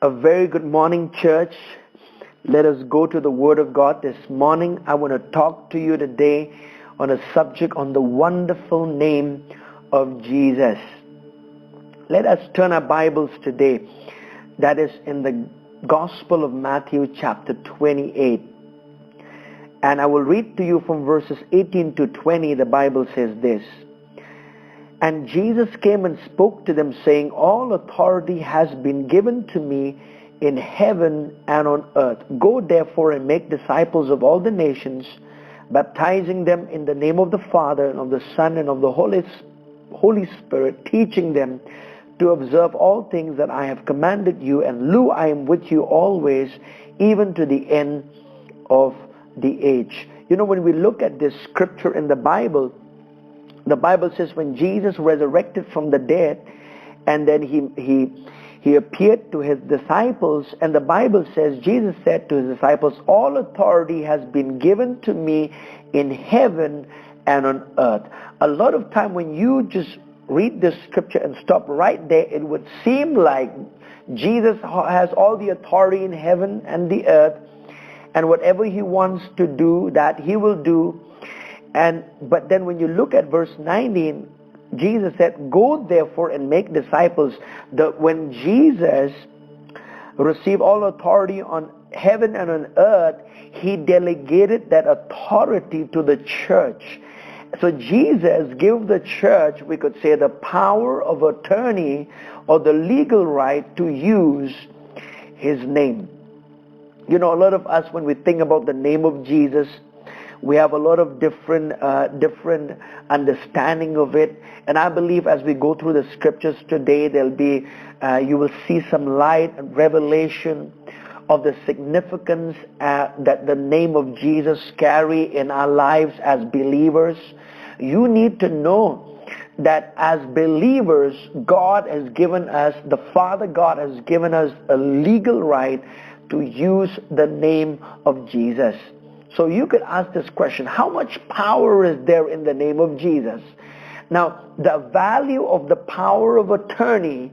A very good morning, church. Let us go to the Word of God this morning. I want to talk to you today on a subject on the wonderful name of Jesus. Let us turn our Bibles today. That is in the Gospel of Matthew chapter 28. And I will read to you from verses 18 to 20. The Bible says this. And Jesus came and spoke to them, saying, All authority has been given to me in heaven and on earth. Go therefore and make disciples of all the nations, baptizing them in the name of the Father and of the Son and of the Holy Spirit, teaching them to observe all things that I have commanded you. And lo, I am with you always, even to the end of the age. You know, when we look at this scripture in the Bible says when Jesus resurrected from the dead, and then he appeared to his disciples, and the Bible says Jesus said to his disciples, all authority has been given to me in heaven and on earth. A lot of time when you just read this scripture and stop right there, it would seem like Jesus has all the authority in heaven and the earth, and whatever he wants to do, that he will do. But then when you look at verse 19, Jesus said, Go therefore and make disciples. When Jesus received all authority on heaven and on earth, he delegated that authority to the church. So Jesus gave the church, we could say, the power of attorney or the legal right to use his name. You know, a lot of us, when we think about the name of Jesus, we have a lot of different understanding of it. And I believe as we go through the scriptures today, you will see some light and revelation of the significance that the name of Jesus carry in our lives as believers. You need to know that as believers, God has given us, the Father God has given us a legal right to use the name of Jesus. So you could ask this question, how much power is there in the name of Jesus? Now, the value of the power of attorney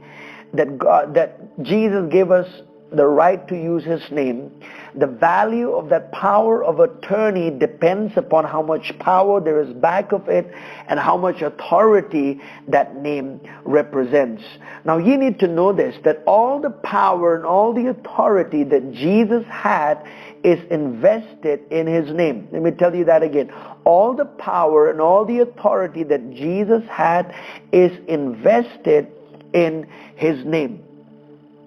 that Jesus gave us the right to use his name, the value of that power of attorney depends upon how much power there is back of it and how much authority that name represents. Now you need to know this, that all the power and all the authority that Jesus had is invested in his name. Let me tell you that again. All the power and all the authority that Jesus had is invested in his name.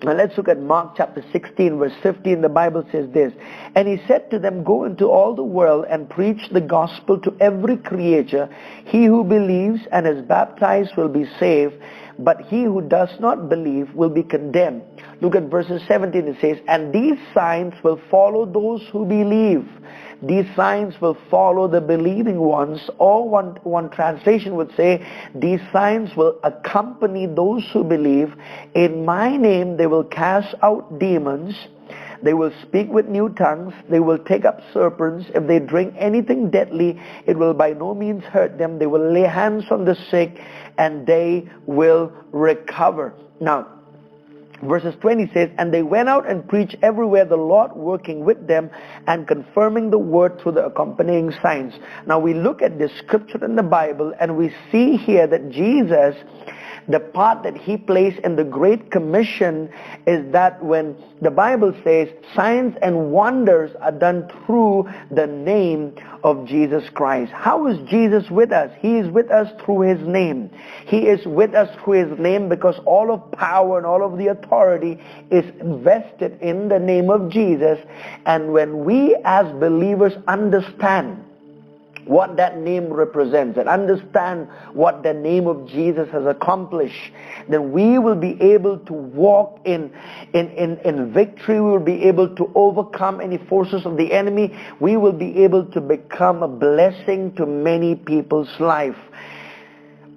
Now let's look at Mark chapter 16 verse 15. The Bible says this, And he said to them, Go into all the world and preach the gospel to every creature. He who believes and is baptized will be saved, but he who does not believe will be condemned. Look at verses 17. It says, And these signs will follow those who believe. These signs will follow the believing ones. Or one translation would say, these signs will accompany those who believe. In my name they will cast out demons. They will speak with new tongues. They will take up serpents. If they drink anything deadly, it will by no means hurt them. They will lay hands on the sick and they will recover. Now, verses 20 says, And they went out and preached everywhere, the Lord working with them and confirming the word through the accompanying signs. Now we look at this scripture in the Bible and we see here that Jesus, the part that he plays in the Great Commission is that when the Bible says signs and wonders are done through the name of Jesus Christ. How is Jesus with us? He is with us through his name. He is with us through his name because all of power and all of the authority is invested in the name of Jesus. And when we as believers understand what that name represents and understand what the name of Jesus has accomplished, then we will be able to walk in victory. We will be able to overcome any forces of the enemy. We will be able to become a blessing to many people's life.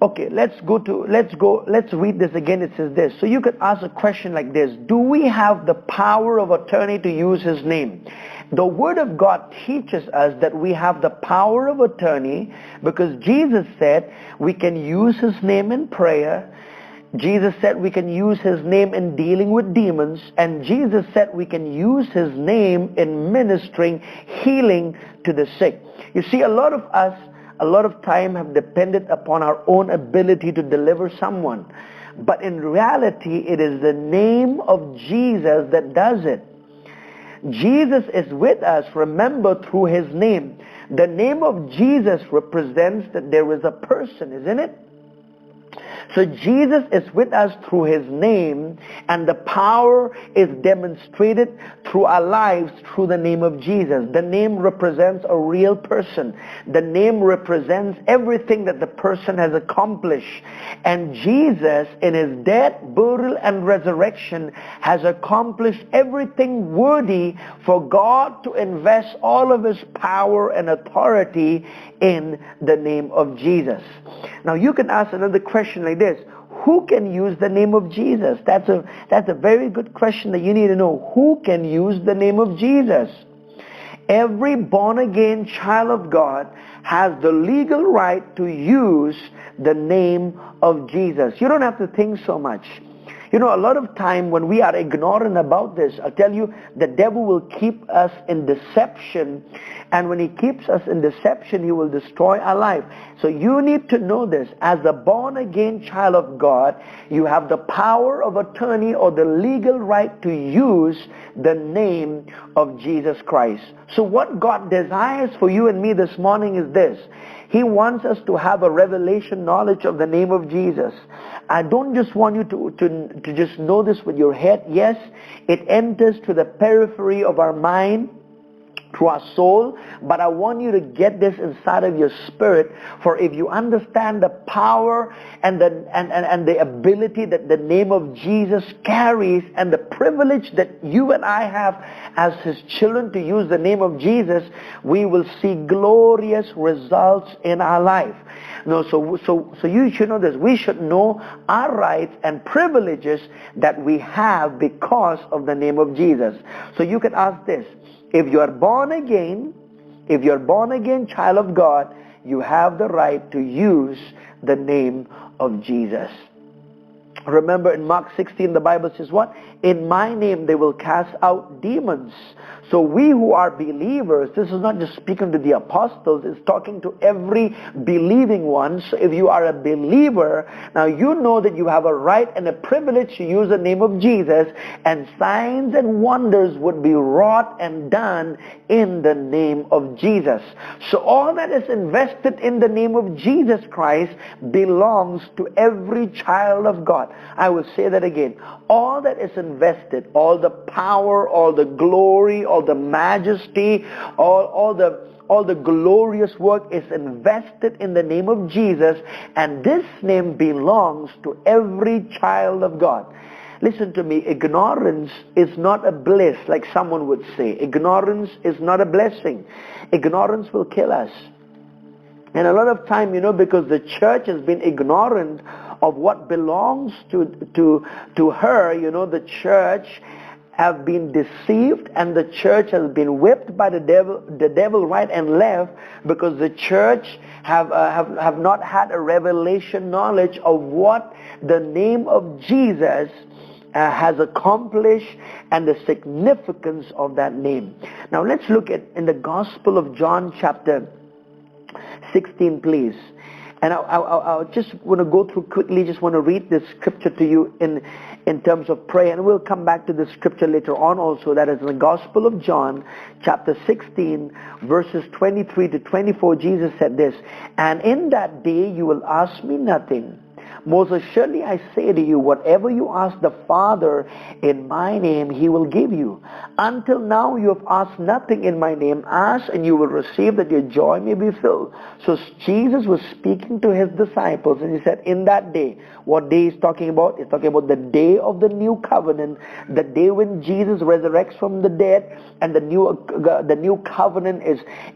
Okay, let's read this again. It says this. So you could ask a question like this. Do we have the power of attorney to use his name? The Word of God teaches us that we have the power of attorney because Jesus said we can use his name in prayer. Jesus said we can use his name in dealing with demons, and Jesus said we can use his name in ministering healing to the sick. You see, a lot of us, a lot of time have depended upon our own ability to deliver someone. But in reality, it is the name of Jesus that does it. Jesus is with us, remember, through his name. The name of Jesus represents that there is a person, isn't it? So Jesus is with us through his name, and the power is demonstrated through our lives through the name of Jesus. The name represents a real person. The name represents everything that the person has accomplished. And Jesus, in his death, burial, and resurrection, has accomplished everything worthy for God to invest all of his power and authority in the name of Jesus. Now you can ask another question like this: who can use the name of Jesus? That's a very good question that you need to know. Who can use the name of Jesus? Every born-again child of God has the legal right to use the name of Jesus. You don't have to think so much. You know, a lot of time when we are ignorant about this, I'll tell you, the devil will keep us in deception. And when he keeps us in deception, he will destroy our life. So you need to know this. As a born-again child of God, you have the power of attorney or the legal right to use the name of Jesus Christ. So what God desires for you and me this morning is this. He wants us to have a revelation knowledge of the name of Jesus. I don't just want you to just know this with your head. Yes, it enters to the periphery of our mind, to our soul, but I want you to get this inside of your spirit. For if you understand the power and the ability that the name of Jesus carries, and the privilege that you and I have as his children to use the name of Jesus, we will see glorious results in our life. No, so you should know this. We should know our rights and privileges that we have because of the name of Jesus. So you can ask this: if you are born again, if you're born again child of God, you have the right to use the name of Jesus. Remember in Mark 16, the Bible says what? In my name they will cast out demons. So we who are believers, this is not just speaking to the apostles, it's talking to every believing one. So if you are a believer, now you know that you have a right and a privilege to use the name of Jesus, and signs and wonders would be wrought and done in the name of Jesus. So all that is invested in the name of Jesus Christ belongs to every child of God. I will say that again. All that is invested, all the power, all the glory, all the majesty, all the glorious work is invested in the name of Jesus, and this name belongs to every child of God. Listen to me, ignorance is not a bliss like someone would say. Ignorance is not a blessing. Ignorance will kill us. And a lot of time, because the church has been ignorant of what belongs to her, the church have been deceived, and the church has been whipped by the devil right and left, because the church have not had a revelation knowledge of what the name of Jesus has accomplished and the significance of that name. Now let's look at in the Gospel of John chapter 16, please. And I just want to go through quickly, just want to read this scripture to you in terms of prayer. And we'll come back to this scripture later on also. That is in the Gospel of John, chapter 16, verses 23 to 24. Jesus said this: "And in that day you will ask me nothing. Most assuredly I say to you, whatever you ask the Father in my name, he will give you. Until now you have asked nothing in my name. Ask and you will receive, that your joy may be filled." So Jesus was speaking to his disciples, and he said, in that day. What day he's talking about? He's talking about the day of the new covenant, the day when Jesus resurrects from the dead, and the new covenant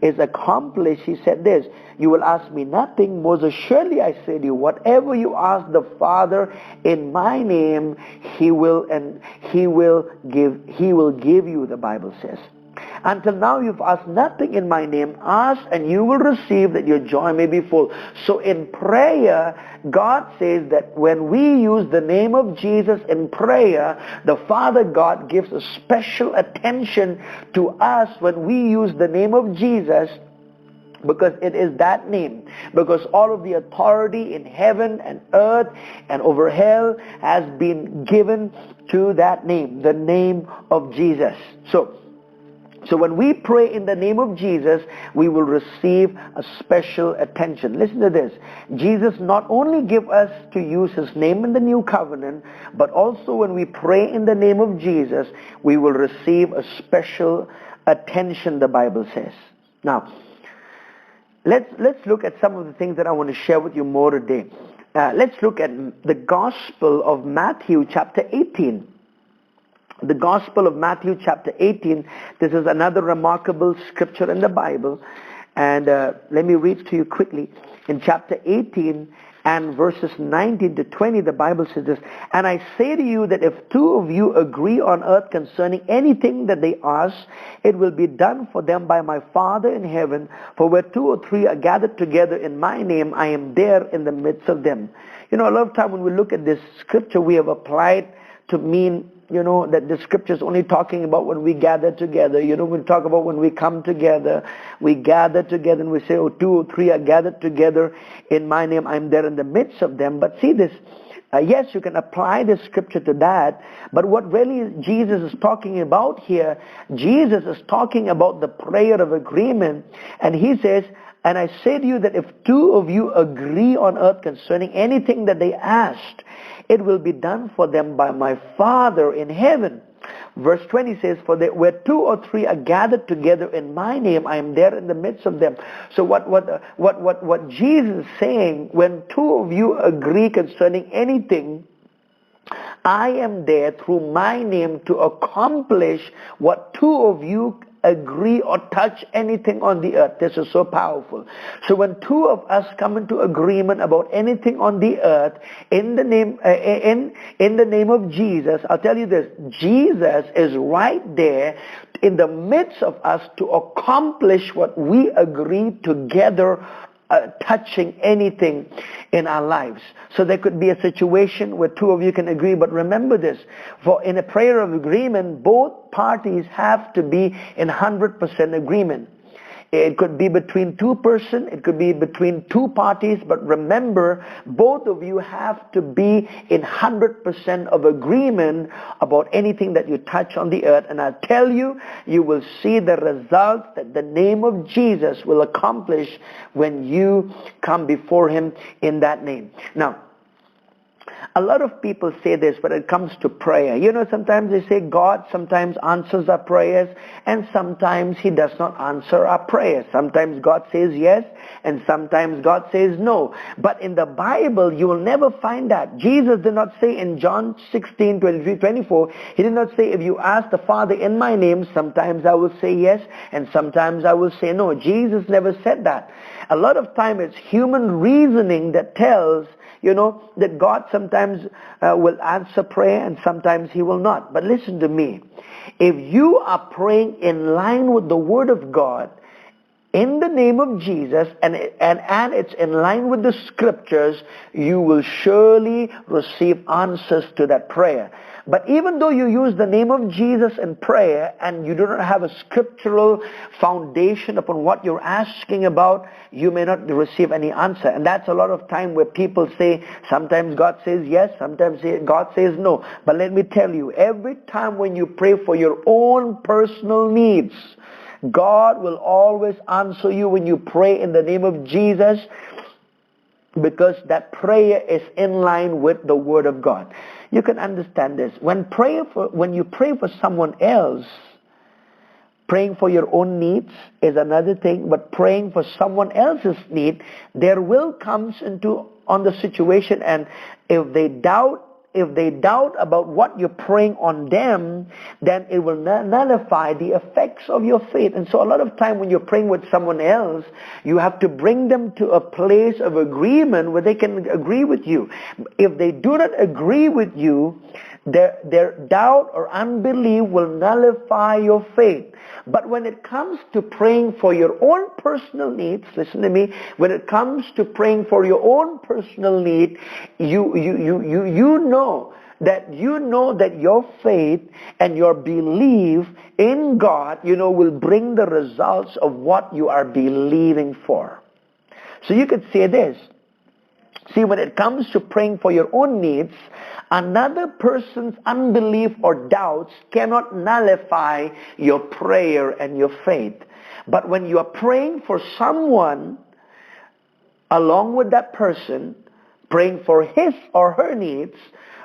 is accomplished. He said this: "You will ask me nothing. Most assuredly I say to you, whatever you ask the Father in my name, he will give you," the Bible says. Until now you've asked nothing in my name. Ask and you will receive, that your joy may be full. So in prayer, God says that when we use the name of Jesus in prayer, the Father God gives a special attention to us when we use the name of Jesus, because it is that name. Because all of the authority in heaven and earth and over hell has been given to that name, the name of Jesus. So when we pray in the name of Jesus, we will receive a special attention. Listen to this. Jesus not only gave us to use his name in the new covenant, but also when we pray in the name of Jesus, we will receive a special attention, the Bible says. Now, let's look at some of the things that I want to share with you more today. Let's look at the Gospel of Matthew chapter 18. The Gospel of Matthew chapter 18. This is another remarkable scripture in the Bible. And let me read to you quickly. In chapter 18 and verses 19 to 20, the Bible says this, "And I say to you that if two of you agree on earth concerning anything that they ask, it will be done for them by my Father in heaven. For where two or three are gathered together in my name, I am there in the midst of them." You know, a lot of time when we look at this scripture, we have applied to mean, that the scripture is only talking about when we gather together. We talk about when we come together, we gather together and we say, oh, two or three are gathered together in my name, I'm there in the midst of them. But see this, yes, you can apply this scripture to that, but what really Jesus is talking about here, Jesus is talking about the prayer of agreement, and he says, "And I say to you that if two of you agree on earth concerning anything that they asked, it will be done for them by my Father in heaven." Verse 20 says, "For where two or three are gathered together in my name, I am there in the midst of them." So what Jesus is saying, when two of you agree concerning anything, I am there through my name to accomplish what two of you agree or touch anything on the earth. This is so powerful. So when two of us come into agreement about anything on the earth in the name in the name of Jesus, I'll tell you this, Jesus is right there in the midst of us to accomplish what we agree together, touching anything in our lives. So there could be a situation where two of you can agree, but remember this, for in a prayer of agreement, both parties have to be in 100% agreement. It could be between two persons, it could be between two parties, but remember, both of you have to be in 100% of agreement about anything that you touch on the earth. And I tell you, you will see the results that the name of Jesus will accomplish when you come before him in that name. Now, a lot of people say this when it comes to prayer. Sometimes they say God sometimes answers our prayers and sometimes he does not answer our prayers. Sometimes God says yes and sometimes God says no. But in the Bible, you will never find that. Jesus did not say in John 16, 23, 24, he did not say, if you ask the Father in my name, sometimes I will say yes and sometimes I will say no. Jesus never said that. A lot of time it's human reasoning that tells that God sometimes will answer prayer and sometimes he will not. But listen to me. If you are praying in line with the Word of God, in the name of Jesus, and it's in line with the scriptures, you will surely receive answers to that prayer. But even though you use the name of Jesus in prayer and you do not have a scriptural foundation upon what you're asking about, you may not receive any answer. And that's a lot of time where people say, sometimes God says yes, sometimes God says no. But let me tell you, every time when you pray for your own personal needs, God will always answer you when you pray in the name of Jesus, because that prayer is in line with the Word of God. You can understand this. When you pray for someone else, praying for your own needs is another thing, but praying for someone else's need, there will come on the situation, and if they doubt about what you're praying on them, then it will nullify the effects of your faith. And so a lot of time when you're praying with someone else, you have to bring them to a place of agreement where they can agree with you. If they do not agree with you, Their doubt or unbelief will nullify your faith. But when it comes to praying for your own personal needs, listen to me, when it comes to praying for your own personal need, you know that your faith and your belief in God, will bring the results of what you are believing for. So you could say this. See, when it comes to praying for your own needs, another person's unbelief or doubts cannot nullify your prayer and your faith. But when you are praying for someone, along with that person, praying for his or her needs,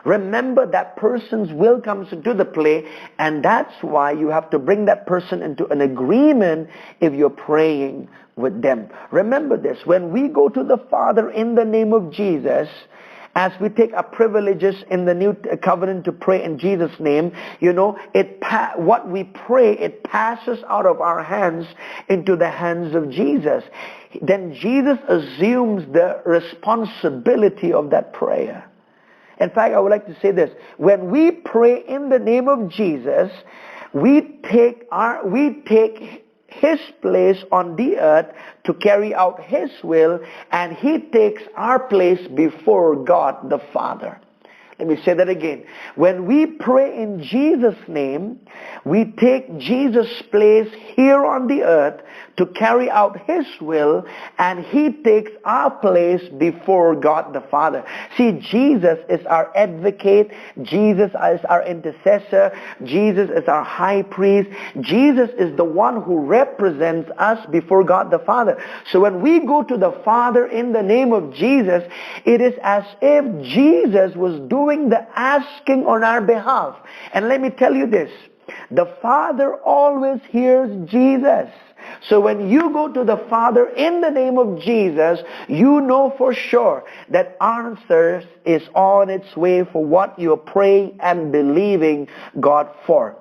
remember that person's will comes into the play, and that's why you have to bring that person into an agreement if you're praying with them. Remember this, when we go to the Father in the name of Jesus, as we take our privileges in the new covenant to pray in Jesus' name, what we pray, it passes out of our hands into the hands of Jesus. Then Jesus assumes the responsibility of that prayer. In fact, I would like to say this. When we pray in the name of Jesus, we take His place on the earth to carry out His will, and He takes our place before God the Father. Let me say that again. When we pray in Jesus' name, we take Jesus' place here on the earth to carry out His will, and He takes our place before God the Father. See, Jesus is our advocate. Jesus is our intercessor. Jesus is our high priest. Jesus is the one who represents us before God the Father. So when we go to the Father in the name of Jesus, it is as if Jesus was doing the asking on our behalf. And let me tell you this, the Father always hears Jesus. So when you go to the Father in the name of Jesus, you know for sure that answers is on its way for what you're praying and believing God for.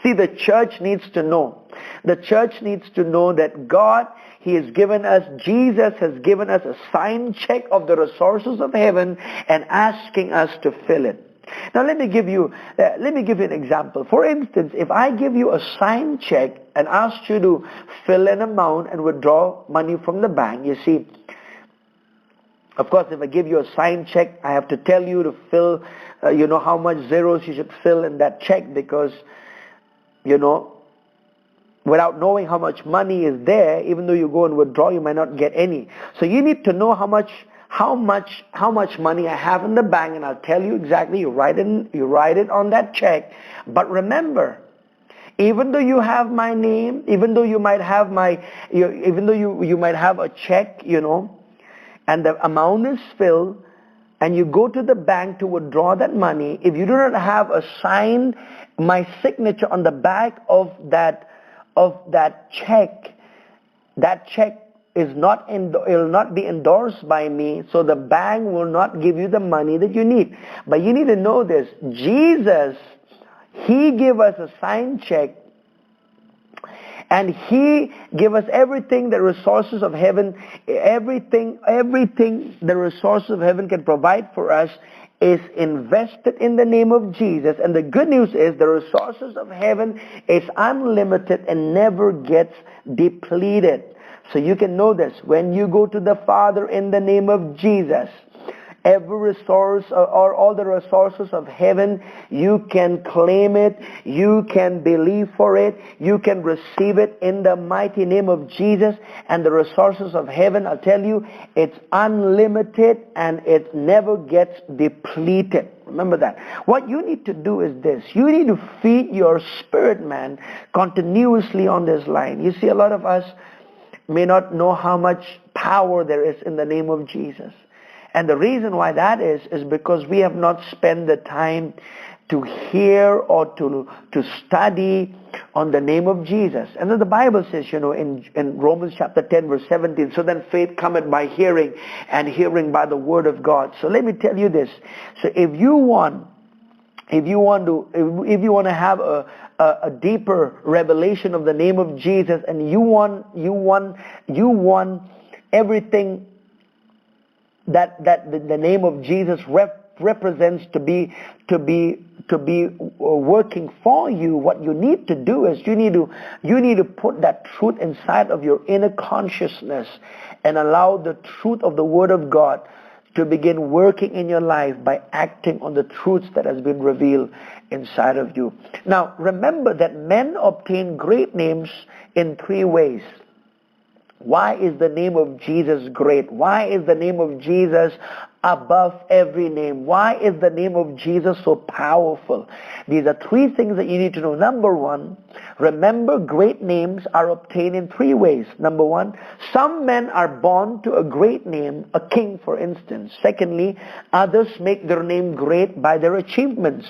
See, the church needs to know. The church needs to know that God, He has given us, Jesus has given us a signed check of the resources of heaven and asking us to fill it. Now let me give you an example. For instance, if I give you a signed check and ask you to fill an amount and withdraw money from the bank, you see, of course, if I give you a signed check, I have to tell you to fill, how much zeros you should fill in that check, because, without knowing how much money is there, even though you go and withdraw, you might not get any. So you need to know how much money I have in the bank, and I'll tell you exactly. You write it on that check. But remember, even though you have my name, even though you might have you might have a check, and the amount is filled, and you go to the bank to withdraw that money, if you do not have my signature on the back of that check, that check will not be endorsed by me, so the bank will not give you the money that you need. But you need to know this, Jesus, He gave us a signed check, and He gave us everything the resources of heaven, everything the resources of heaven can provide for us is invested in the name of Jesus. And the good news is the resources of heaven is unlimited and never gets depleted. So you can know this. When you go to the Father in the name of Jesus, every resource or all the resources of heaven, you can claim it, you can believe for it, you can receive it in the mighty name of Jesus. And the resources of heaven, I'll tell you, it's unlimited and it never gets depleted. Remember that. What you need to do is this. You need to feed your spirit man continuously on this line. You see, a lot of us may not know how much power there is in the name of Jesus. And the reason why that is because we have not spent the time to hear or to study on the name of Jesus. And then the Bible says, in Romans chapter 10 verse 17, so then faith cometh by hearing, and hearing by the word of God. So let me tell you this. So if you want to have a deeper revelation of the name of Jesus, and you want everything that the name of Jesus represents to be working for you, what you need to do is you need to put that truth inside of your inner consciousness and allow the truth of the Word of God to begin working in your life by acting on the truths that has been revealed inside of you. Now, remember that men obtain great names in 3 ways. Why is the name of Jesus great? Why is the name of Jesus above every name? Why is the name of Jesus so powerful? These are 3 things that you need to know. Number 1, remember great names are obtained in 3 ways. Number 1, some men are born to a great name, a king for instance. Secondly, others make their name great by their achievements.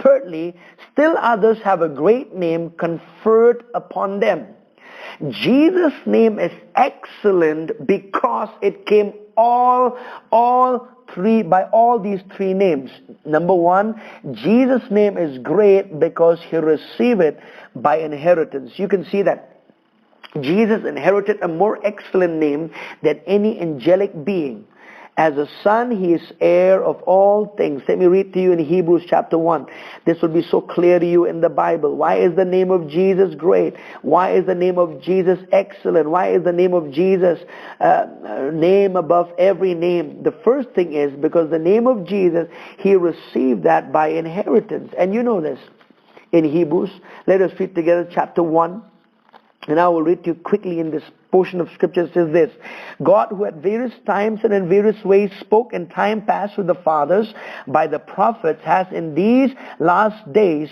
Thirdly, still others have a great name conferred upon them. Jesus' name is excellent because it came by all these 3 names. Number 1, Jesus' name is great because he received it by inheritance. You can see that Jesus inherited a more excellent name than any angelic being. As a son, he is heir of all things. Let me read to you in Hebrews chapter 1. This will be so clear to you in the Bible. Why is the name of Jesus great? Why is the name of Jesus excellent? Why is the name of Jesus name above every name? The first thing is because the name of Jesus, he received that by inheritance. And you know this. In Hebrews, let us read together chapter 1. And I will read to you quickly in this portion of scripture. Says this: God, who at various times and in various ways spoke in time past with the fathers by the prophets, has in these last days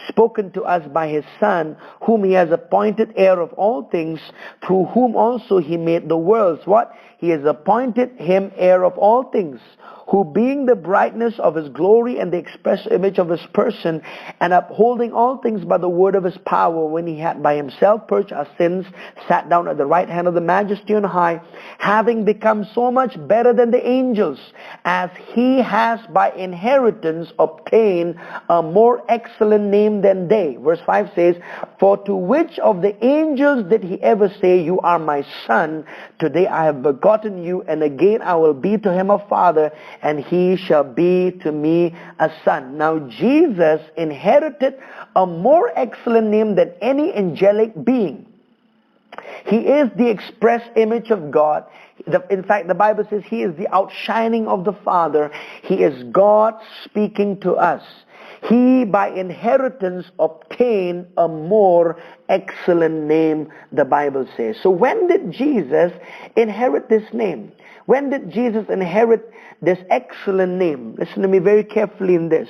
spoken to us by his Son, whom he has appointed heir of all things, through whom also he made the worlds. What? He has appointed him heir of all things, who being the brightness of his glory and the express image of his person, and upholding all things by the word of his power, when he had by himself purged our sins, sat down at the right hand of the Majesty on high, having become so much better than the angels, as he has by inheritance obtained a more excellent name than they. Verse 5 says, for to which of the angels did he ever say, you are my son, today I have begotten you, and again I will be to him a father, and he shall be to me a son. Now Jesus inherited a more excellent name than any angelic being. He is the express image of God. In fact, the Bible says he is the outshining of the Father. He is God speaking to us. He, by inheritance, obtained a more excellent name, the Bible says. So when did Jesus inherit this name? When did Jesus inherit this excellent name? Listen to me very carefully in this.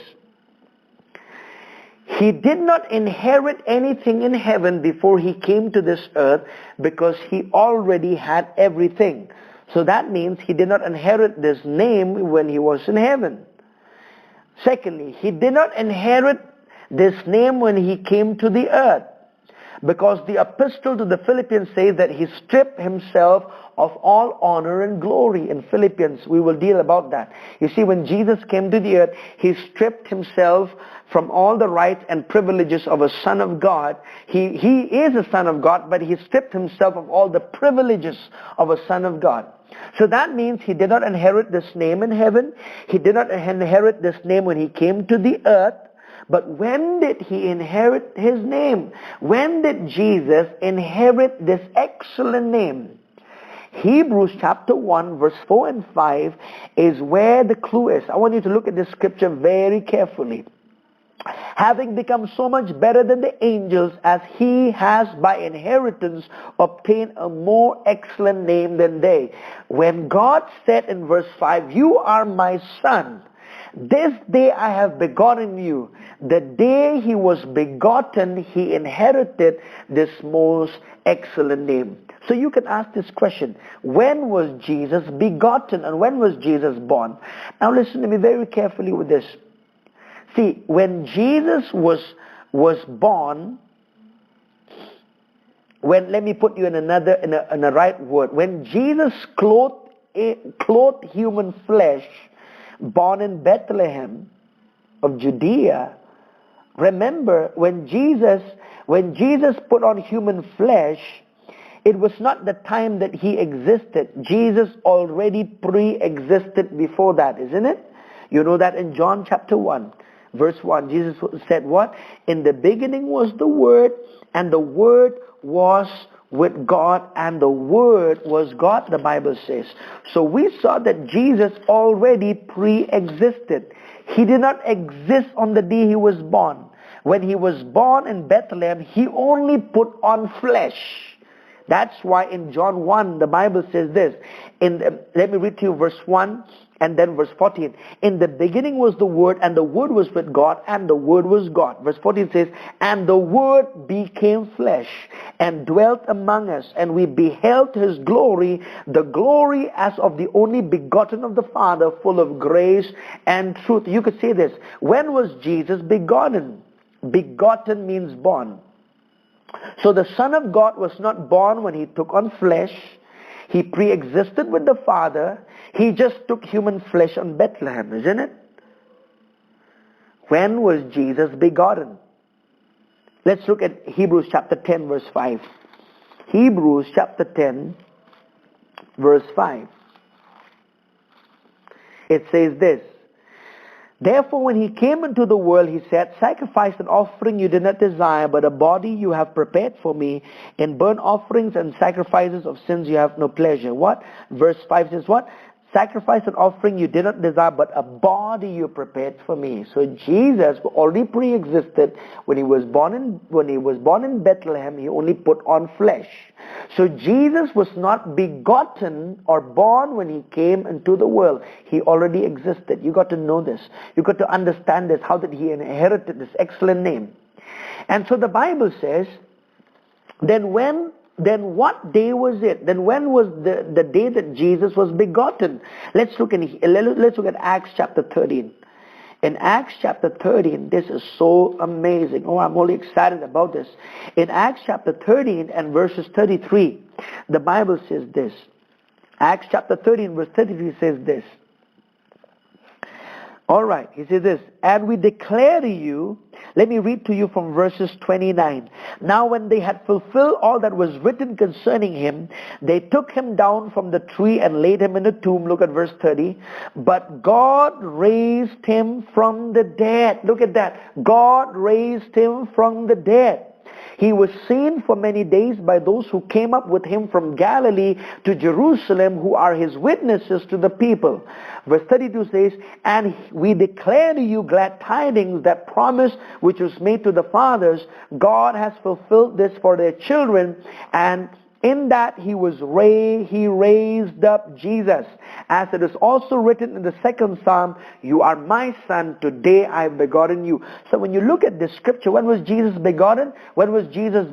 He did not inherit anything in heaven before he came to this earth, because he already had everything. So that means he did not inherit this name when he was in heaven. Secondly, he did not inherit this name when he came to the earth, because the epistle to the Philippians says that he stripped himself of all honor and glory. In Philippians, we will deal about that. You see, when Jesus came to the earth, he stripped himself from all the rights and privileges of a son of God. He is a son of God, but he stripped himself of all the privileges of a son of God. So that means he did not inherit this name in heaven. He did not inherit this name when he came to the earth. But when did he inherit his name? When did Jesus inherit this excellent name? Hebrews chapter 1 verse 4 and 5 is where the clue is. I want you to look at this scripture very carefully. Having become so much better than the angels, as he has by inheritance obtained a more excellent name than they. When God said in verse 5, you are my son, this day I have begotten you. The day he was begotten, he inherited this most excellent name. So you can ask this question: when was Jesus begotten and when was Jesus born? Now listen to me very carefully with this. See, when Jesus was born, let me put you in a right word. When Jesus clothed human flesh, born in Bethlehem of Judea, remember when Jesus put on human flesh, it was not the time that he existed. Jesus already pre-existed before that, isn't it? You know that in John chapter 1, verse 1, Jesus said what? In the beginning was the Word, and the Word was with God, and the Word was God, the Bible says. So we saw that Jesus already pre-existed. He did not exist on the day he was born. When he was born in Bethlehem, he only put on flesh. That's why in John 1, the Bible says this. Let me read to you verse 1 and then verse 14. In the beginning was the Word, and the Word was with God, and the Word was God. Verse 14 says, and the Word became flesh and dwelt among us, and we beheld his glory, the glory as of the only begotten of the Father, full of grace and truth. You could say this. When was Jesus begotten? Begotten means born. So the Son of God was not born when he took on flesh. He pre-existed with the Father. He just took human flesh on Bethlehem, isn't it? When was Jesus begotten? Let's look at Hebrews chapter 10 verse 5. Hebrews chapter 10 verse 5. It says this. Therefore, when he came into the world, he said, sacrifice and offering you did not desire, but a body you have prepared for me. In burnt offerings and sacrifices of sins you have no pleasure. What? Verse 5 says what? Sacrifice and offering you did not desire, but a body you prepared for me. So Jesus already pre-existed. When he was born in Bethlehem, he only put on flesh. So Jesus was not begotten or born when he came into the world. He already existed. You got to know this. You got to understand this. How did he inherit this excellent name? And so the Bible says, then what day was it? Then when was the day that Jesus was begotten? Let's look at Acts chapter 13. In Acts chapter 13, this is so amazing. Oh, I'm only excited about this. In Acts chapter 13 and verses 33, the Bible says this. Acts chapter 13 verse 33 says this. All right, he says this, and we declare to you, let me read to you from verses 29. Now when they had fulfilled all that was written concerning him, they took him down from the tree and laid him in a tomb. Look at verse 30. But God raised him from the dead. Look at that. God raised him from the dead. He was seen for many days by those who came up with him from Galilee to Jerusalem, who are his witnesses to the people. Verse 32 says, and we declare to you glad tidings, that promise which was made to the fathers. God has fulfilled this for their children, and in that he raised up Jesus. As it is also written in the second Psalm, you are my son, today I have begotten you. So when you look at this scripture, when was Jesus begotten? When was Jesus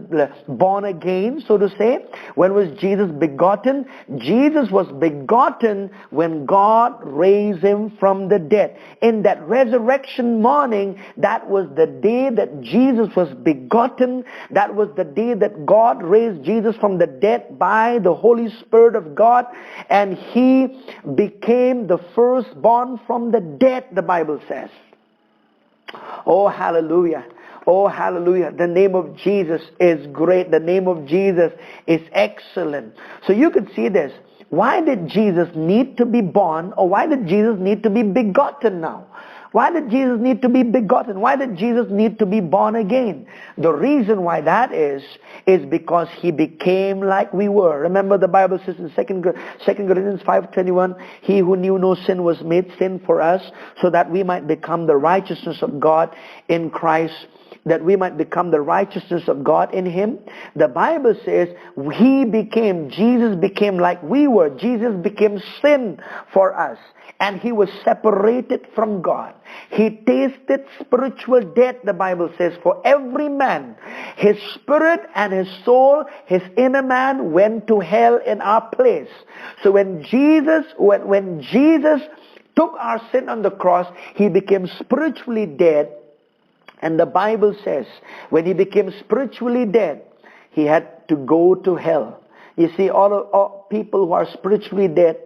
born again, so to say? When was Jesus begotten? Jesus was begotten when God raised him from the dead. In that resurrection morning, that was the day that Jesus was begotten. That was the day that God raised Jesus from the dead by the Holy Spirit of God, and he became the firstborn from the dead, the Bible says. Oh, hallelujah. Oh, hallelujah. The name of Jesus is great. The name of Jesus is excellent. So you could see this. Why did Jesus need to be born, or why did Jesus need to be begotten now? Why did Jesus need to be begotten? Why did Jesus need to be born again? The reason why that is because he became like we were. Remember the Bible says in 2 Corinthians 5:21, he who knew no sin was made sin for us, so that we might become the righteousness of God in Christ, that we might become the righteousness of God in him. The Bible says Jesus became like we were. Jesus became sin for us. And he was separated from God. He tasted spiritual death, the Bible says, for every man. His spirit and his soul, his inner man, went to hell in our place. So when Jesus took our sin on the cross, he became spiritually dead. And the Bible says, when he became spiritually dead, he had to go to hell. You see, all people who are spiritually dead,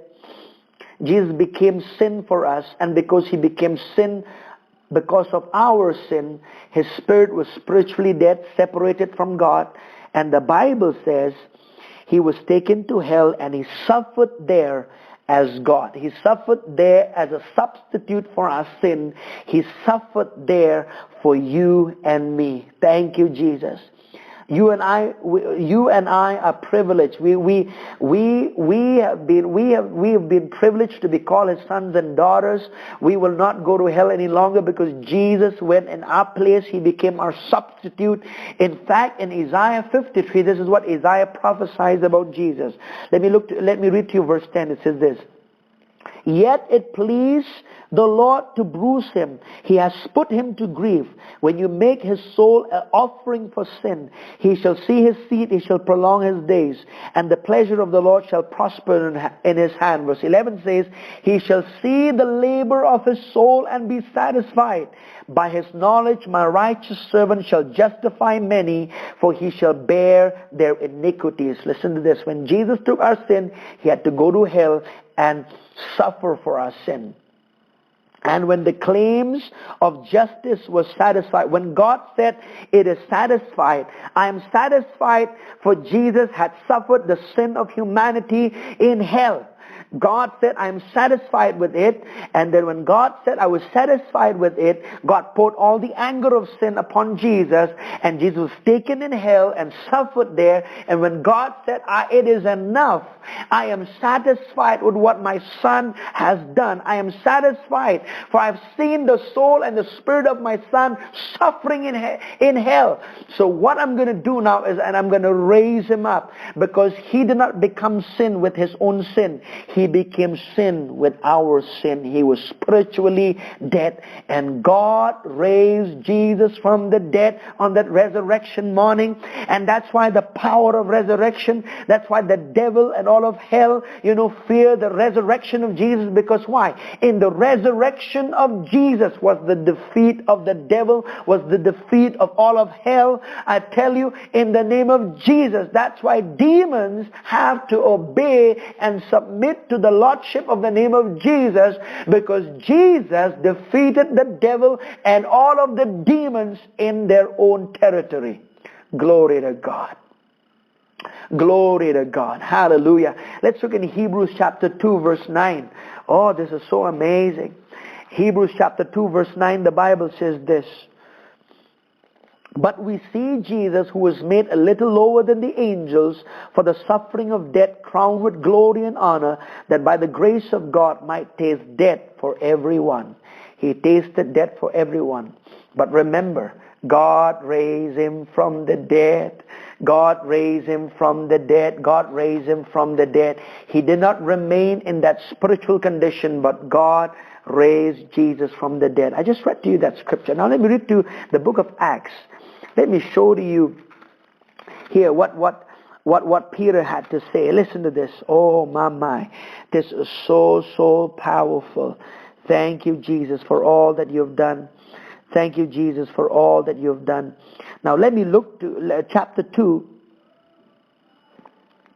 Jesus became sin for us, and because he became sin, because of our sin, his spirit was spiritually dead, separated from God. And the Bible says he was taken to hell and he suffered there as God. He suffered there as a substitute for our sin. He suffered there for you and me. Thank you, Jesus. You and I are privileged. We have been privileged to be called His sons and daughters. We will not go to hell any longer because Jesus went in our place. He became our substitute. In fact, in Isaiah 53, this is what Isaiah prophesies about Jesus. Let me read to you verse 10. It says this: Yet it pleased the Lord to bruise him. He has put him to grief. When you make his soul an offering for sin, he shall see his seed, he shall prolong his days, and the pleasure of the Lord shall prosper in his hand. Verse 11 says, He shall see the labor of his soul and be satisfied. By his knowledge my righteous servant shall justify many, for he shall bear their iniquities. Listen to this. When Jesus took our sin, he had to go to hell and suffer for our sin. And when the claims of justice were satisfied, when God said, it is satisfied, I am satisfied, for Jesus had suffered the sin of humanity in hell. God said, I am satisfied with it. And then when God said, I was satisfied with it, God poured all the anger of sin upon Jesus. And Jesus was taken in hell and suffered there. And when God said, it is enough, I am satisfied with what my Son has done. I am satisfied, for I have seen the soul and the spirit of my Son suffering in hell. So what I'm going to do now is, and I'm going to raise him up, because he did not become sin with his own sin. He became sin with our sin. He was spiritually dead. And God raised Jesus from the dead on that resurrection morning. And that's why the power of resurrection, that's why the devil and all of hell, fear the resurrection of Jesus. Because why? In the resurrection of Jesus was the defeat of the devil, was the defeat of all of hell. I tell you, in the name of Jesus, that's why demons have to obey and submit to the lordship of the name of Jesus, because Jesus defeated the devil and all of the demons in their own territory. Glory to God. Glory to God. Hallelujah. Let's look in Hebrews chapter 2 verse 9. Oh, this is so amazing. Hebrews chapter 2 verse 9, the Bible says this: But we see Jesus, who was made a little lower than the angels for the suffering of death, crowned with glory and honor, that by the grace of God might taste death for everyone. He tasted death for everyone. But remember, God raised him from the dead. God raised him from the dead. God raised him from the dead. He did not remain in that spiritual condition, but God raised Jesus from the dead. I just read to you that scripture. Now let me read to the book of Acts. Let me show to you here what Peter had to say. Listen to this. Oh my. This is so powerful. Thank you, Jesus, for all that you've done. Thank you, Jesus, for all that you've done. Now let me look to chapter 2.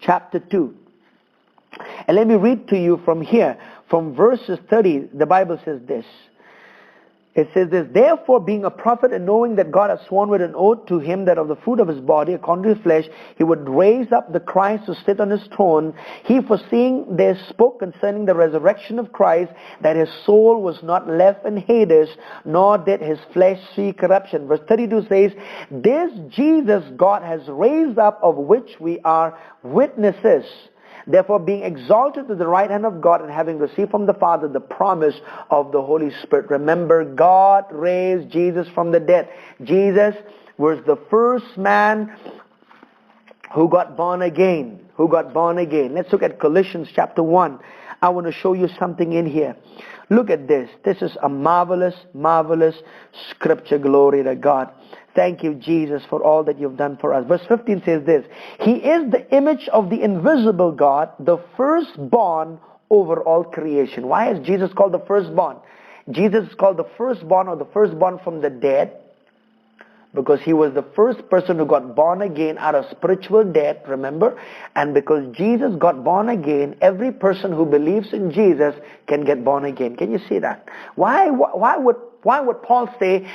Chapter 2. And let me read to you from here. From verses 30, the Bible says this. It says this: Therefore, being a prophet, and knowing that God has sworn with an oath to him that of the fruit of his body, according to his flesh, he would raise up the Christ to sit on his throne, he, foreseeing this, spoke concerning the resurrection of Christ, that his soul was not left in Hades, nor did his flesh see corruption. Verse 32 says, This Jesus God has raised up, of which we are witnesses. Therefore, being exalted to the right hand of God, and having received from the Father the promise of the Holy Spirit. Remember, God raised Jesus from the dead. Jesus was the first man who got born again. Let's look at Colossians chapter 1. I want to show you something in here. Look at this. This is a marvelous scripture. Glory to God. Thank you, Jesus, for all that you've done for us. Verse 15 says this: He is the image of the invisible God, the firstborn over all creation. Why is Jesus called the firstborn? Jesus is called the firstborn, or the firstborn from the dead, because he was the first person who got born again out of spiritual death, remember? And because Jesus got born again, every person who believes in Jesus can get born again. Can you see that? Why would Paul say,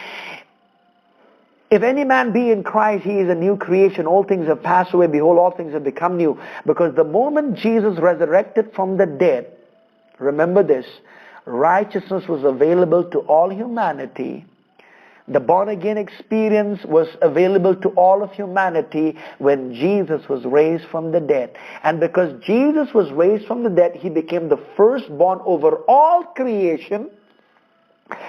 if any man be in Christ, he is a new creation. All things have passed away. Behold, all things have become new. Because the moment Jesus resurrected from the dead, Remember this. Righteousness was available to all humanity. The born-again experience was available to all of humanity when Jesus was raised from the dead. And because Jesus was raised from the dead, he became the firstborn over all creation.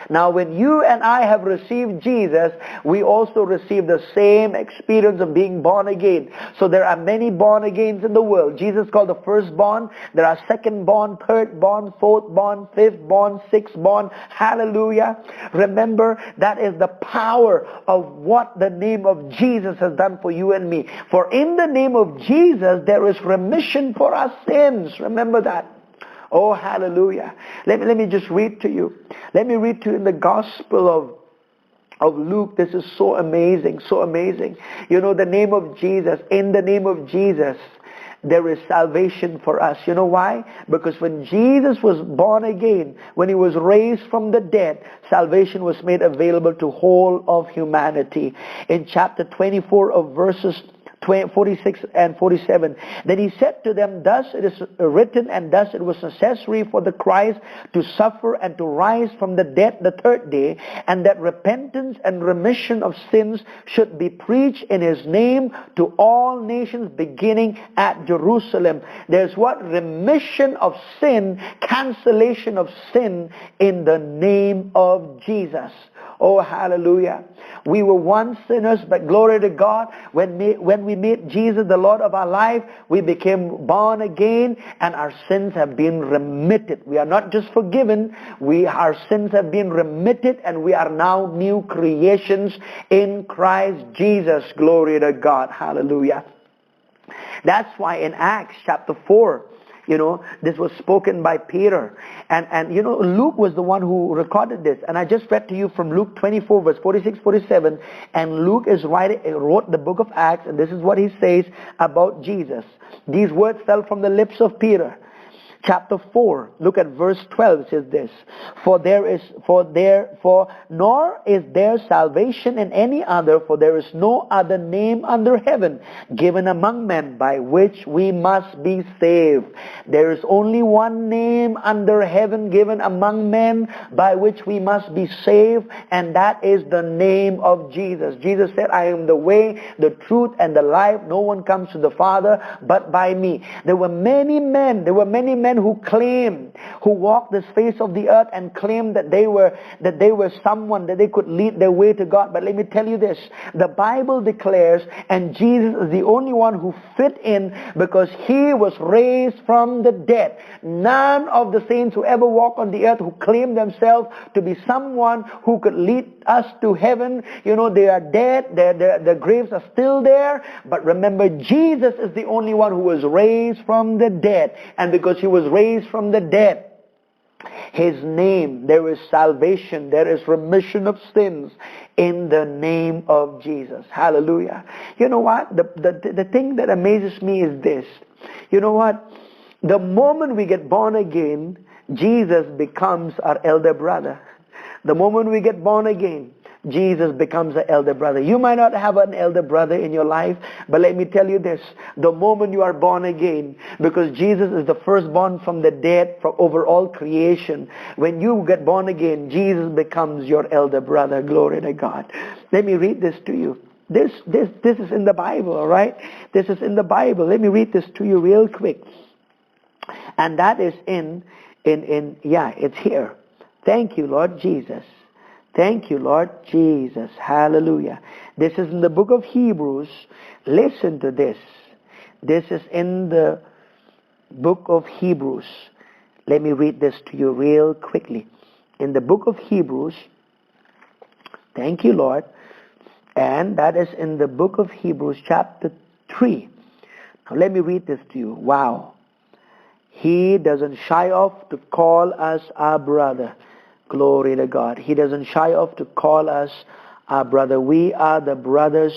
Now when you and I have received Jesus, we also receive the same experience of being born again. So there are many born agains in the world. Jesus called the firstborn. There are secondborn, thirdborn, fourthborn, fifthborn, sixthborn. Hallelujah. Remember, that is the power of what the name of Jesus has done for you and me. For in the name of Jesus, there is remission for our sins. Remember that. Oh, hallelujah. Let me just read to you. Let me read to you in the Gospel of Luke. This is so amazing, so amazing. You know, the name of Jesus, in the name of Jesus, there is salvation for us. You know why? Because when Jesus was born again, when he was raised from the dead, salvation was made available to whole of humanity. In chapter 24 of verses 46 and 47. Then he said to them, thus it is written, and thus it was necessary for the Christ to suffer and to rise from the dead the third day, and that repentance and remission of sins should be preached in his name to all nations, beginning at Jerusalem. There's what? Remission of sin, cancellation of sin in the name of Jesus. Oh, hallelujah. We were once sinners, but glory to God, when we made Jesus the Lord of our life, we became born again, and our sins have been remitted. We are not just forgiven, our sins have been remitted, and we are now new creations in Christ Jesus. Glory to God. Hallelujah. That's why in Acts chapter 4, you know, this was spoken by Peter. And you know, Luke was the one who recorded this. And I just read to you from Luke 24 verse 46, 47. And Luke wrote the book of Acts. And this is what he says about Jesus. These words fell from the lips of Peter. Chapter 4, look at verse 12, it says this, nor is there salvation in any other, for there is no other name under heaven given among men by which we must be saved. There is only one name under heaven given among men by which we must be saved, and that is the name of Jesus. Jesus said, I am the way, the truth, and the life. No one comes to the Father but by me. There were many men who walked this face of the earth and claimed that they were someone, that they could lead their way to God. But let me tell you this, the Bible declares, and Jesus is the only one who fit in, because he was raised from the dead. None of the saints who ever walked on the earth who claimed themselves to be someone who could lead us to heaven, you know, they are dead, their graves are still there. But remember, Jesus is the only one who was raised from the dead. And because he was raised from the dead, his name, there is salvation, there is remission of sins in the name of Jesus. Hallelujah. You know what? The thing that amazes me is this. You know what? The moment we get born again, Jesus becomes our elder brother. The moment we get born again, Jesus becomes an elder brother. You might not have an elder brother in your life, but let me tell you this. The moment you are born again, because Jesus is the firstborn from the dead, from over all creation, when you get born again, Jesus becomes your elder brother. Glory to God. Let me read this to you. This is in the Bible, all right? This is in the Bible. Let me read this to you real quick. And that is it's here. Thank you, Lord Jesus. Thank you, Lord Jesus. Hallelujah. This is in the book of Hebrews. Listen to this. This is in the book of Hebrews. Let me read this to you real quickly. In the book of Hebrews, thank you, Lord. And that is in the book of Hebrews chapter 3. Now let me read this to you. Wow. He doesn't shy off to call us our brother. Glory to God. He doesn't shy off to call us our brother. We are the brothers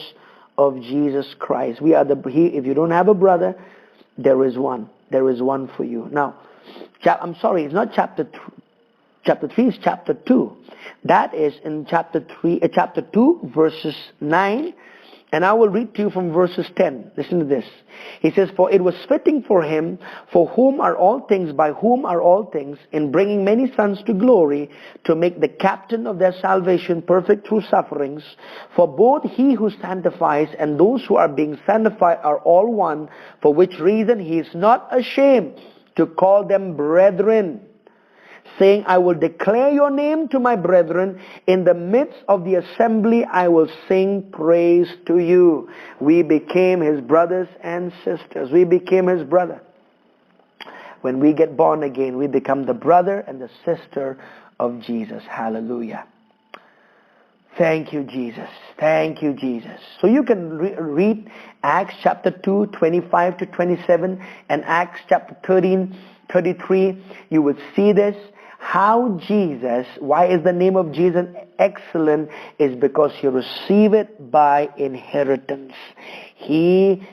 of Jesus Christ. If you don't have a brother, there is one. There is one for you. Now, I'm sorry, it's not chapter 3. Chapter 3 is chapter 2. That is in chapter 2, verses 9 And I will read to you from verses 10. Listen to this. He says, for it was fitting for him, for whom are all things, by whom are all things, in bringing many sons to glory, to make the captain of their salvation perfect through sufferings. For both he who sanctifies and those who are being sanctified are all one, for which reason he is not ashamed to call them brethren, saying, I will declare your name to my brethren. In the midst of the assembly I will sing praise to you. We became his brothers and sisters. We became his brother. When we get born again, we become the brother and the sister of Jesus. Hallelujah. Thank you, Jesus. Thank you, Jesus. So you can read Acts chapter 2, 25 to 27, and Acts chapter 13, 33. You would see this. How Jesus, why is the name of Jesus excellent? Is because you receive it by inheritance. He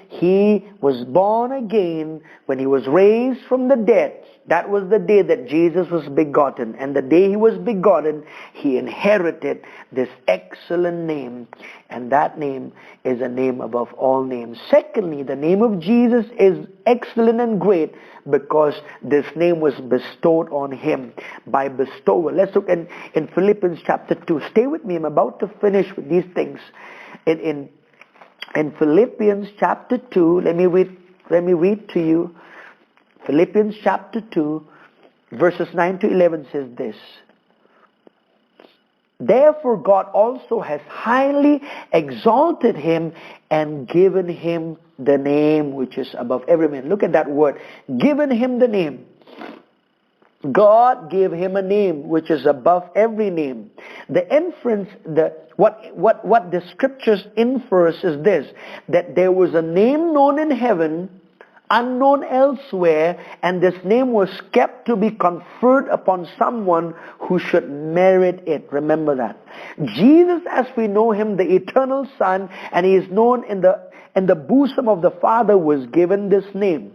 was born again when he was raised from the dead. That was the day that Jesus was begotten. And the day he was begotten, he inherited this excellent name. And that name is a name above all names. Secondly, the name of Jesus is excellent and great because this name was bestowed on him by bestowal. Let's look in Philippians chapter 2. Stay with me. I'm about to finish with these things. In Philippians chapter 2, let me read to you. Philippians chapter 2, verses 9 to 11 says this. Therefore God also has highly exalted him and given him the name which is above every name. Look at that word. Given him the name. God gave him a name which is above every name. The inference, what the scriptures infers is this, that there was a name known in heaven, unknown elsewhere, and this name was kept to be conferred upon someone who should merit it. Remember that. Jesus, as we know him, the eternal Son, and he is known in the bosom of the Father, was given this name.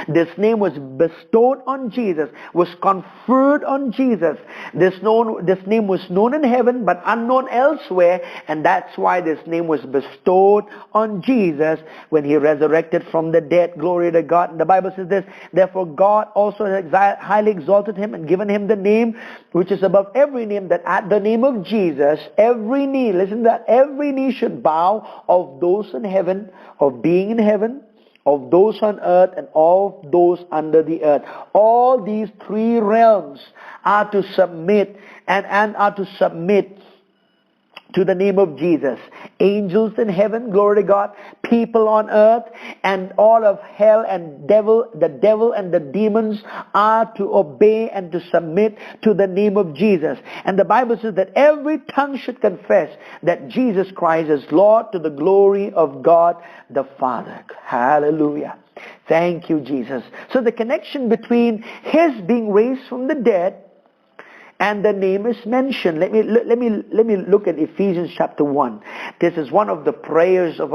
This name was bestowed on Jesus, was conferred on Jesus. This name was known in heaven but unknown elsewhere, and that's why this name was bestowed on Jesus when he resurrected from the dead. Glory to God. And the Bible says this, therefore God also has highly exalted him and given him the name which is above every name, that at the name of Jesus every knee, listen to that, every knee should bow, of those in heaven, of being in heaven, of those on earth, and of those under the earth. All these three realms are to submit and are to submit to the name of Jesus. Angels in heaven, glory to God, people on earth, and all of hell and the devil and the demons are to obey and to submit to the name of Jesus. And the Bible says that every tongue should confess that Jesus Christ is Lord, to the glory of God the Father. Hallelujah. Thank you, Jesus. So the connection between his being raised from the dead and the name is mentioned. Let me look at Ephesians chapter 1. This is one of the prayers of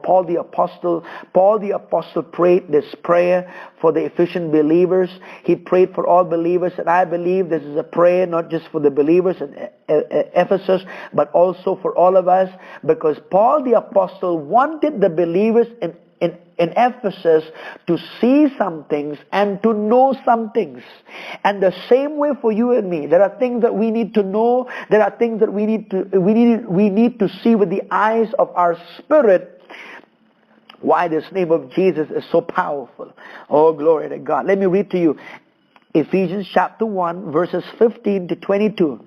Paul the Apostle. Paul the Apostle prayed this prayer for the Ephesian believers. He prayed for all believers, and I believe this is a prayer not just for the believers in Ephesus, but also for all of us, because Paul the Apostle wanted the believers in Ephesus to see some things and to know some things. And the same way for you and me. There are things that we need to know. There are things that we need to see with the eyes of our spirit. Why this name of Jesus is so powerful. Oh, glory to God. Let me read to you Ephesians chapter 1, verses 15 to 22.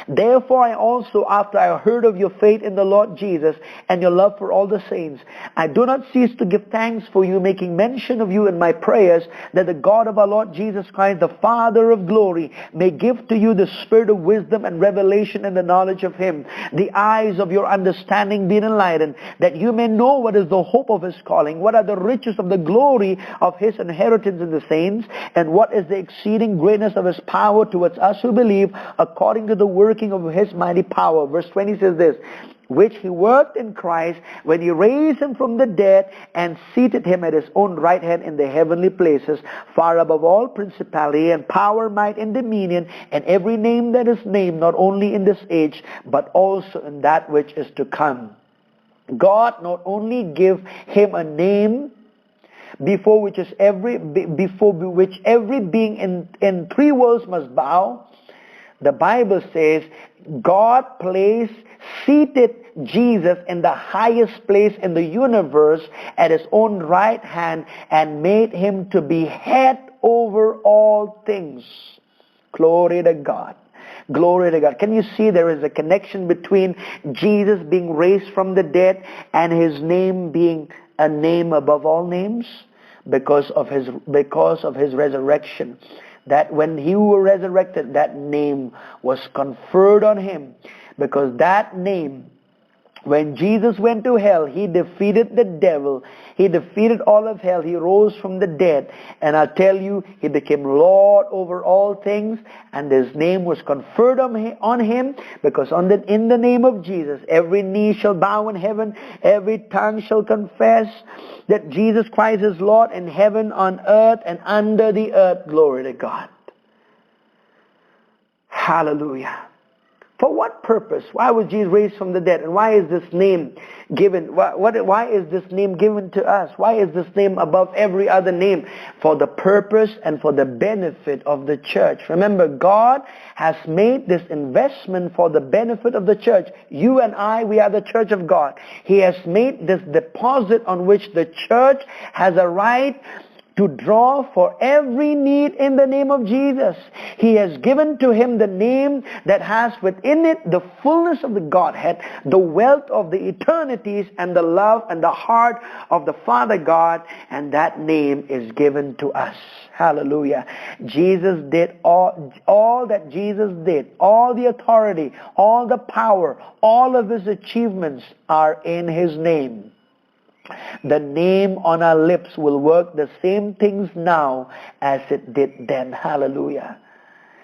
Therefore I also, after I heard of your faith in the Lord Jesus and your love for all the saints, I do not cease to give thanks for you, making mention of you in my prayers, that the God of our Lord Jesus Christ, the Father of glory, may give to you the spirit of wisdom and revelation and the knowledge of him, the eyes of your understanding being enlightened, that you may know what is the hope of his calling, what are the riches of the glory of his inheritance in the saints, and what is the exceeding greatness of his power towards us who believe, according to the working of his mighty power. Verse 20 says this, which he worked in Christ when he raised him from the dead and seated him at his own right hand in the heavenly places, far above all principality and power, might, and dominion, and every name that is named, not only in this age, but also in that which is to come. God not only give him a name before which every being in three worlds must bow. The Bible says God seated Jesus in the highest place in the universe at his own right hand and made him to be head over all things. Glory to God. Glory to God. Can you see there is a connection between Jesus being raised from the dead and his name being a name above all names? Because of his resurrection. That when he was resurrected, that name was conferred on him. Because that name, when Jesus went to hell, he defeated the devil. He defeated all of hell. He rose from the dead. And I'll tell you, he became Lord over all things. And his name was conferred on him. Because in the name of Jesus, every knee shall bow in heaven. Every tongue shall confess that Jesus Christ is Lord in heaven, on earth, and under the earth. Glory to God. Hallelujah. For what purpose? Why was Jesus raised from the dead? And why is this name given? Why is this name given to us? Why is this name above every other name? For the purpose and for the benefit of the church. Remember, God has made this investment for the benefit of the church. You and I, we are the church of God. He has made this deposit on which the church has a right to draw for every need in the name of Jesus. He has given to him the name that has within it the fullness of the Godhead, the wealth of the eternities, and the love and the heart of the Father God, and that name is given to us. Hallelujah. Jesus did all that Jesus did, all the authority, all the power, all of his achievements are in his name. The name on our lips will work the same things now as it did then. Hallelujah.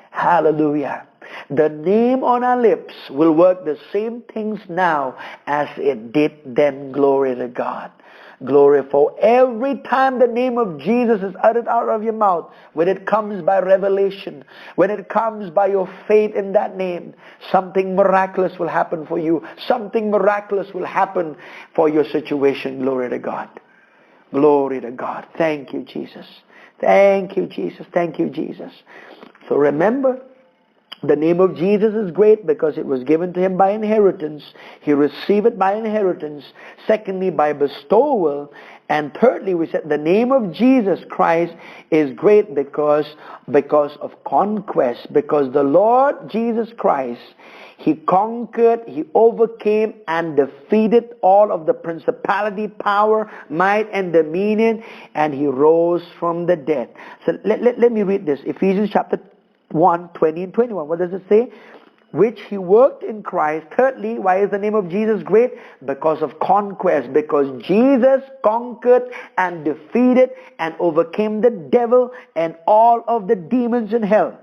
Hallelujah. The name on our lips will work the same things now as it did then. Glory to God. Glory. For every time the name of Jesus is uttered out of your mouth, when it comes by revelation, when it comes by your faith in that name, something miraculous will happen for you. Something miraculous will happen for your situation. Glory to God. Glory to God. Thank you, Jesus. Thank you, Jesus. Thank you, Jesus. So remember, the name of Jesus is great because it was given to him by inheritance. He received it by inheritance. Secondly, by bestowal. And thirdly, we said the name of Jesus Christ is great because of conquest. Because the Lord Jesus Christ, he conquered, he overcame and defeated all of the principality, power, might, and dominion, and he rose from the dead. So let me read this. Ephesians chapter 1, 20 and 21. What does it say? Which he worked in Christ. Thirdly, why is the name of Jesus great? Because of conquest. Because Jesus conquered and defeated and overcame the devil and all of the demons in hell.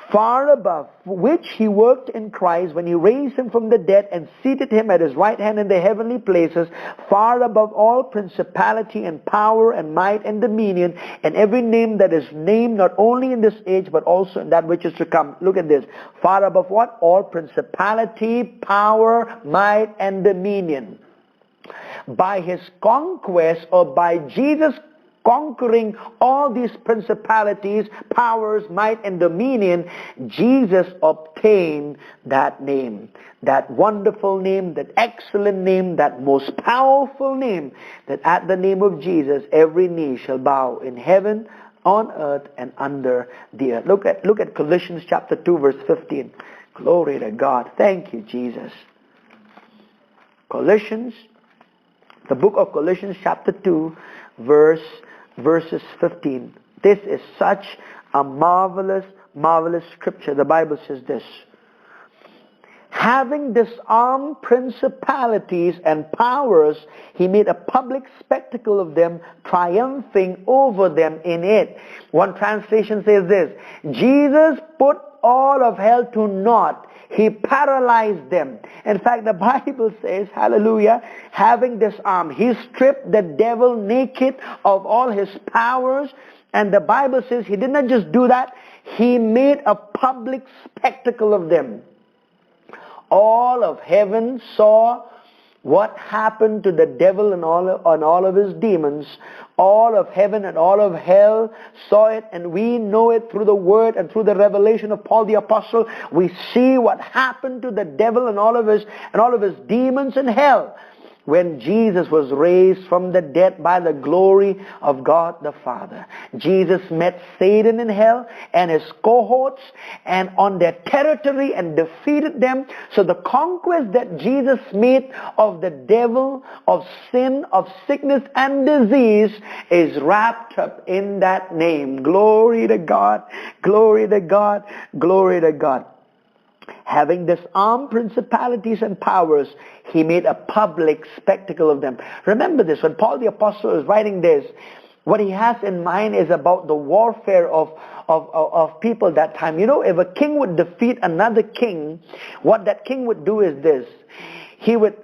Far above which he worked in Christ when he raised him from the dead and seated him at his right hand in the heavenly places, far above all principality and power and might and dominion and every name that is named not only in this age but also in that which is to come. Look at this. Far above what? All principality, power, might and dominion. By his conquest, or by Jesus conquering all these principalities, powers, might, and dominion, Jesus obtained that name, that wonderful name, that excellent name, that most powerful name, that at the name of Jesus every knee shall bow in heaven, on earth, and under the earth. Look at Colossians chapter 2, verse 15. Glory to God. Thank you, Jesus. Colossians, the book of Colossians chapter 2, verses 15. This is such a marvelous scripture. The Bible says this. Having disarmed principalities and powers, he made a public spectacle of them, triumphing over them in it. One translation says this. Jesus put all of hell to naught. He paralyzed them. In fact, the Bible says, hallelujah, having disarmed, he stripped the devil naked of all his powers. And the Bible says he did not just do that, he made a public spectacle of them. All of heaven saw What happened to the devil and all of his demons? All of heaven and all of hell saw it, and we know it through the word and through the revelation of Paul the Apostle. We see what happened to the devil and all of his demons in hell when Jesus was raised from the dead by the glory of God the Father. Jesus met Satan in hell and his cohorts and on their territory and defeated them. So the conquest that Jesus made of the devil, of sin, of sickness and disease is wrapped up in that name. Glory to God, glory to God, glory to God. Having disarmed principalities and powers, he made a public spectacle of them. Remember this, when Paul the Apostle is writing this, what he has in mind is about the warfare of people that time. You know, if a king would defeat another king, what that king would do is this. He would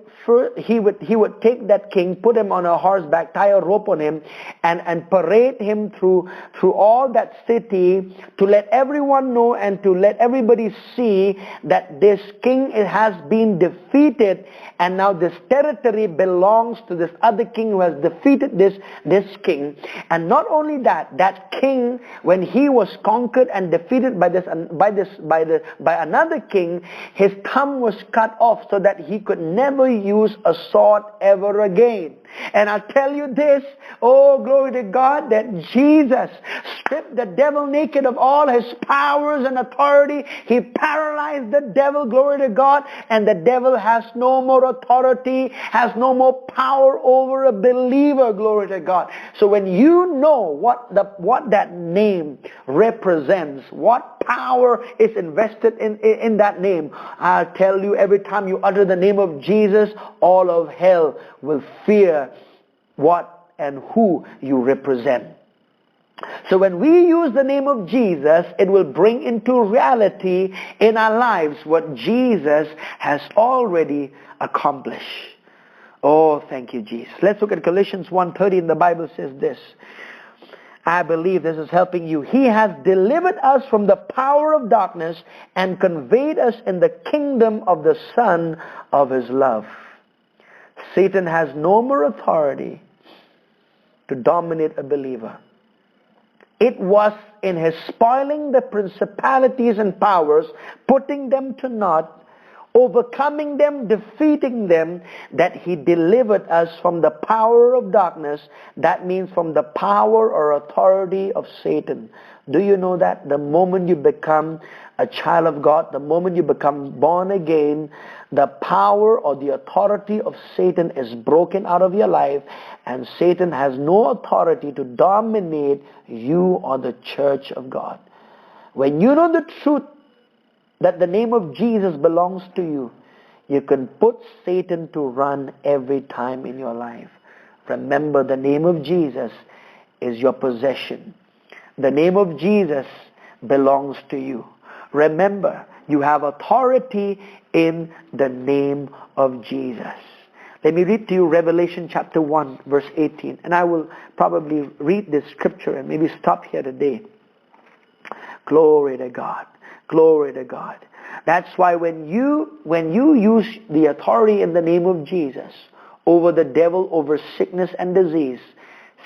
take that king, put him on a horseback, tie a rope on him, and parade him through all that city to let everyone know and to let everybody see that this king has been defeated, and now this territory belongs to this other king who has defeated this king. And not only that, that king, when he was conquered and defeated by another king, his thumb was cut off so that he could never use a sword ever again. And I'll tell you this, oh glory to God, that Jesus stripped the devil naked of all his powers and authority. He paralyzed the devil, glory to God, and the devil has no more authority, has no more power over a believer, glory to God. So when you know what that name represents, what power is invested in that name, I'll tell you, every time you utter the name of Jesus, all of hell will fear what and who you represent. So when we use the name of Jesus, it will bring into reality in our lives what Jesus has already accomplished. Oh, thank you, Jesus. Let's look at Galatians 1:30, and the Bible says this. I believe this is helping you. He has delivered us from the power of darkness and conveyed us in the kingdom of the Son of his love. Satan has no more authority to dominate a believer. It was in his spoiling the principalities and powers, putting them to naught, overcoming them, defeating them, that he delivered us from the power of darkness. That means from the power or authority of Satan. Do you know that? The moment you become a child of God, the moment you become born again, the power or the authority of Satan is broken out of your life, and Satan has no authority to dominate you or the church of God. When you know the truth that the name of Jesus belongs to you, you can put Satan to run every time in your life. Remember, the name of Jesus is your possession. The name of Jesus belongs to you. Remember, you have authority in the name of Jesus. Let me read to you Revelation chapter 1, verse 18. And I will probably read this scripture and maybe stop here today. Glory to God. Glory to God. That's why when you use the authority in the name of Jesus over the devil, over sickness and disease,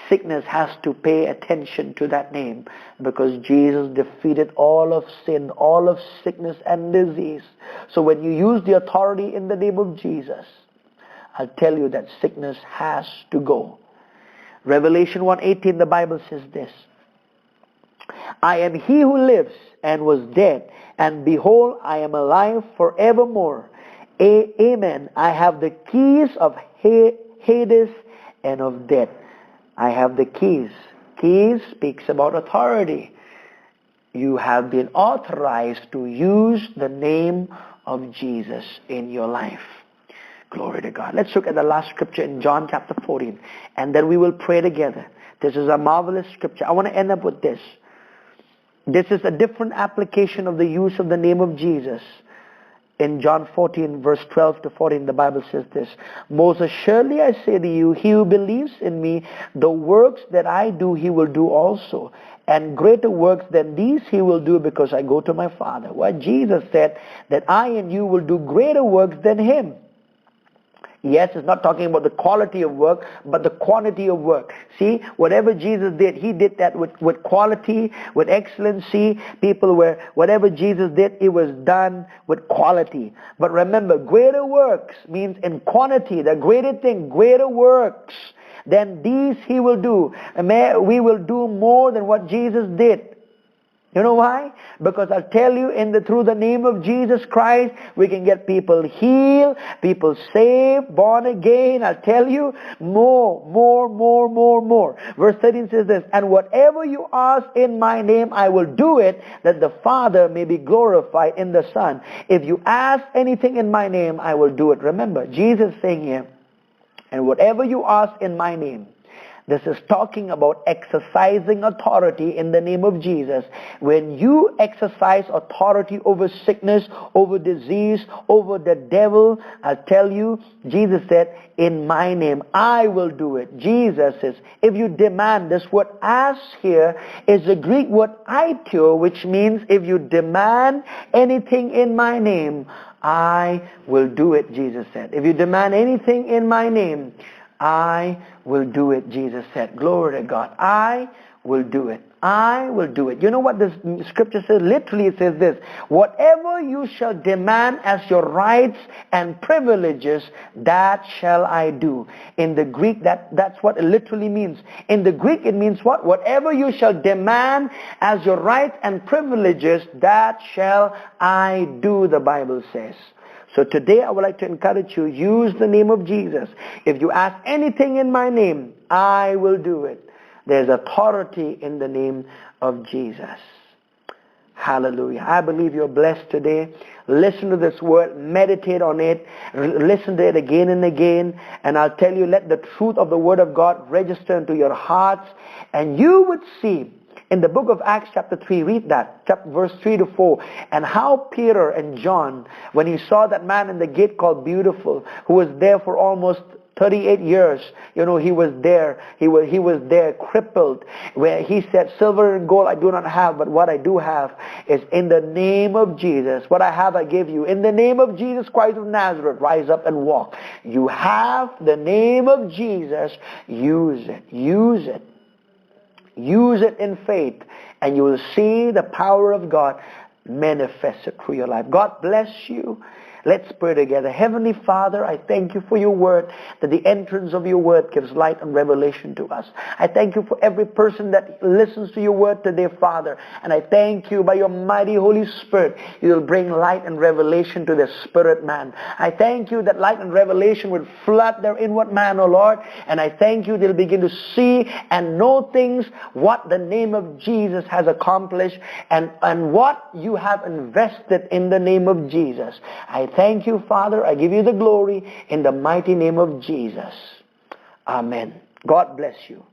sickness has to pay attention to that name, because Jesus defeated all of sin, all of sickness and disease. So when you use the authority in the name of Jesus, I'll tell you that sickness has to go. Revelation 1:18, the Bible says this. I am he who lives and was dead, and behold, I am alive forevermore. Amen. I have the keys of Hades and of death. I have the keys. Keys speaks about authority. You have been authorized to use the name of Jesus in your life. Glory to God. Let's look at the last scripture in John chapter 14, and then we will pray together. This is a marvelous scripture. I want to end up with this. This is a different application of the use of the name of Jesus. In John 14, verse 12 to 14, the Bible says this. Most assuredly I say to you, he who believes in me, the works that I do, he will do also. And greater works than these he will do, because I go to my Father. Well, Jesus said that I and you will do greater works than him. Yes, it's not talking about the quality of work, but the quantity of work. See, whatever Jesus did, he did that with quality, with excellency. Whatever Jesus did, it was done with quality. But remember, greater works means in quantity, the greater thing, greater works than these he will do. We will do more than what Jesus did. You know why? Because I'll tell you, through the name of Jesus Christ, we can get people healed, people saved, born again. I'll tell you, more. Verse 13 says this, and whatever you ask in my name, I will do it, that the Father may be glorified in the Son. If you ask anything in my name, I will do it. Remember, Jesus is saying here, and whatever you ask in my name. This is talking about exercising authority in the name of Jesus. When you exercise authority over sickness, over disease, over the devil, I'll tell you, Jesus said, in my name, I will do it. Jesus says, if you demand, this word ask here is the Greek word aitio, which means if you demand anything in my name, I will do it, Jesus said. If you demand anything in my name, I will do it, Jesus said. Glory to God. I will do it. I will do it. You know what this scripture says? Literally it says this. Whatever you shall demand as your rights and privileges, that shall I do. In the Greek, that's what it literally means. In the Greek, it means what? Whatever you shall demand as your rights and privileges, that shall I do, the Bible says. So today I would like to encourage you, use the name of Jesus. If you ask anything in my name, I will do it. There's authority in the name of Jesus. Hallelujah. I believe you're blessed today. Listen to this word, meditate on it, listen to it again and again, and I'll tell you, let the truth of the word of God register into your hearts, and you would see in the book of Acts chapter 3, read that, verse 3 to 4, and how Peter and John, when he saw that man in the gate called Beautiful, who was there for almost 38 years, he was there. He was there crippled, where he said, silver and gold I do not have, but what I do have is in the name of Jesus. What I have I give you. In the name of Jesus Christ of Nazareth, rise up and walk. You have the name of Jesus. Use it. Use it. Use it in faith, and you will see the power of God manifested through your life. God bless you. Let's pray together. Heavenly Father, I thank you for your word, that the entrance of your word gives light and revelation to us. I thank you for every person that listens to your word today, Father. And I thank you by your mighty Holy Spirit, you will bring light and revelation to their spirit man. I thank you that light and revelation will flood their inward man, O Lord. And I thank you they'll begin to see and know things, what the name of Jesus has accomplished, and what you have invested in the name of Jesus. I thank you, Father. I give you the glory in the mighty name of Jesus. Amen. God bless you.